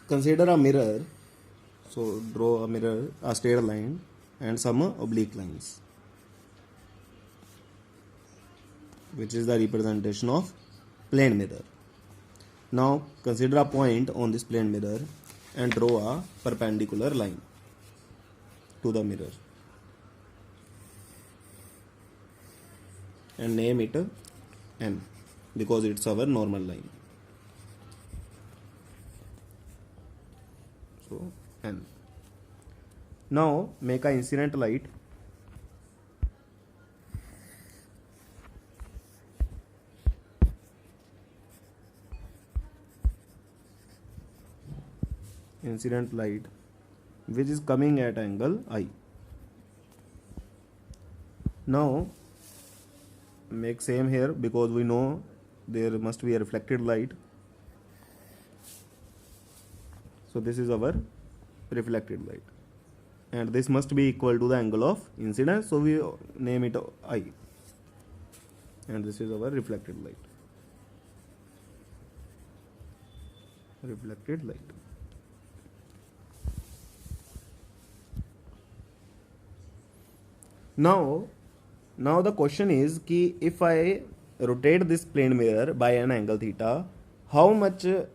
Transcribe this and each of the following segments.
consider a mirror. So draw a mirror, a straight line and some oblique lines, which is the representation of plane mirror. Now consider a point on this plane mirror and draw a perpendicular line to the mirror and name it N because it's our normal line. So N. Now make a incident light. Incident light which is coming at angle I. Now make same here because we know there must be a reflected light. So this is our reflected light and this must be equal to the angle of incidence, so we name it I, and this is our reflected light. Reflected light. Now the question is कि if I rotate this plane mirror by an angle theta,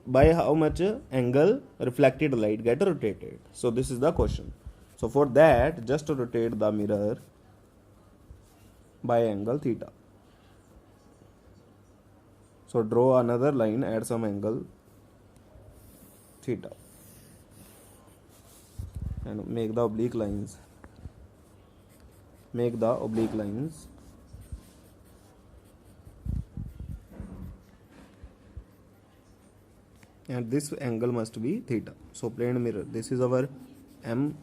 by how much angle reflected light get rotated? So this is the question. So for that, just rotate the mirror by angle theta. So draw another line at some angle theta and make the oblique lines. Make the oblique lines. And this angle must be theta. So plane mirror, this is our M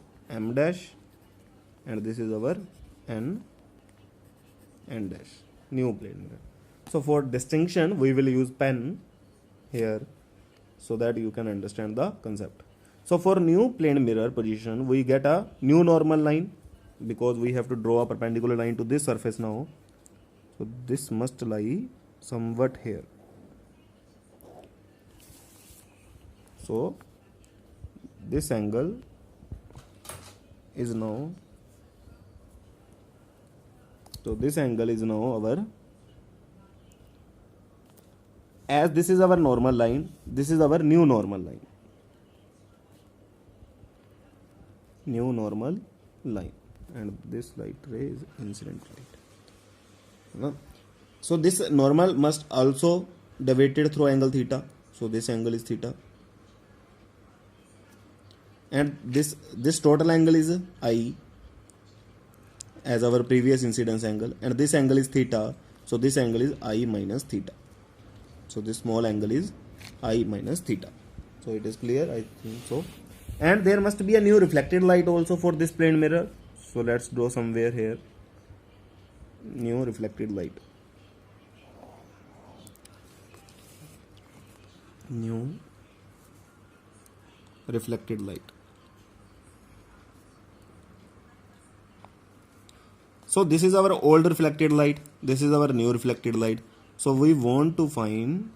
dash and this is our N dash, new plane mirror. So for distinction we will use pen here so that you can understand the concept. So for new plane mirror position we get a new normal line because we have to draw a perpendicular line to this surface now. So this must lie somewhat here. So this angle is now, our, as this is our normal line, this is our new normal line. New normal line. And this light ray is incident light. So this normal must also deviated through angle theta. So this angle is theta. And this total angle is I as our previous incidence angle, and this angle is theta. So this angle is I minus theta. So this small angle is I minus theta. So it is clear, I think so. And there must be a new reflected light also for this plane mirror. So let's draw somewhere here new reflected light. New reflected light. So this is our old reflected light, this is our new reflected light. So we want to find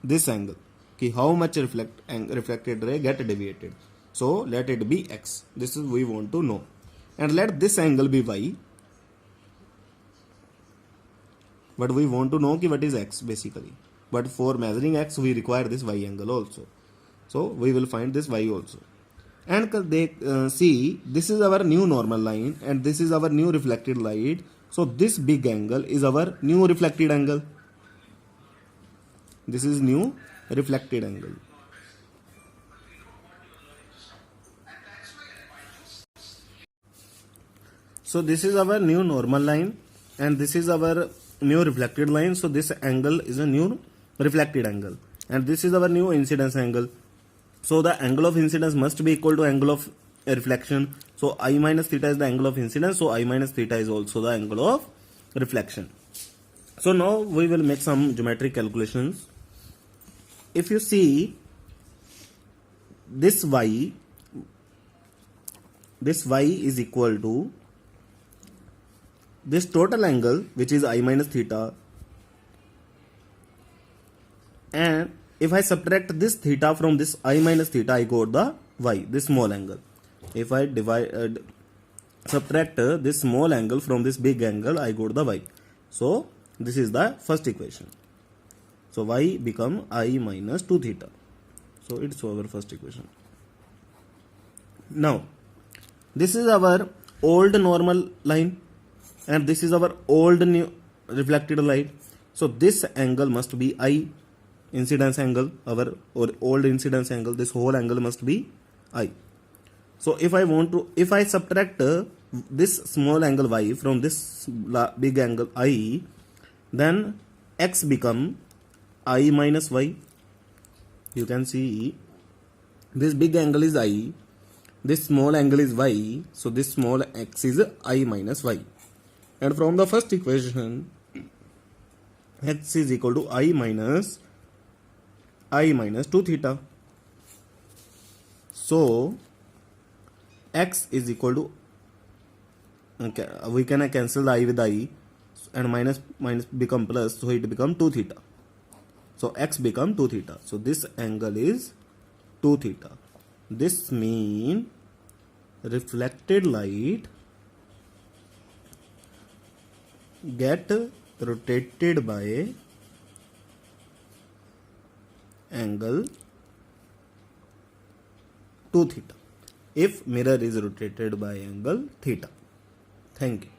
this angle, कि how much reflected ray get deviated. So let it be x. This is we want to know, and let this angle be y. But we want to know कि what is x basically. But for measuring x we require this y angle also. So we will find this y also. And they see this is our new normal line and this is our new reflected light. So this big angle is our new reflected angle. This is new reflected angle. So this is our new normal line and this is our new reflected line. So this angle is a new reflected angle and this is our new incidence angle. So the angle of incidence must be equal to angle of reflection. So I minus theta is the angle of incidence. So I minus theta is also the angle of reflection. So now we will make some geometric calculations. If you see this y is equal to this total angle which is I minus theta, and if I subtract this theta from this I minus theta, I got the y, this small angle. If I subtract this small angle from this big angle, I got the y. So this is the first equation. So y become I minus 2 theta. So it's our first equation. Now this is our old normal line and this is our old new reflected light. So this angle must be I, incidence angle, our or old incidence angle. This whole angle must be I. So if I subtract this small angle y from this big angle I, then x become I minus y. You can see this big angle is I, this small angle is y, so this small x is I minus y. And from the first equation, x is equal to I minus 2 theta. So x is equal to, okay, we can cancel the I with I and minus become plus, so it become 2 theta. So x become 2 theta. So this angle is 2 theta. This means reflected light get rotated by angle 2 theta if mirror is rotated by angle theta. Thank you.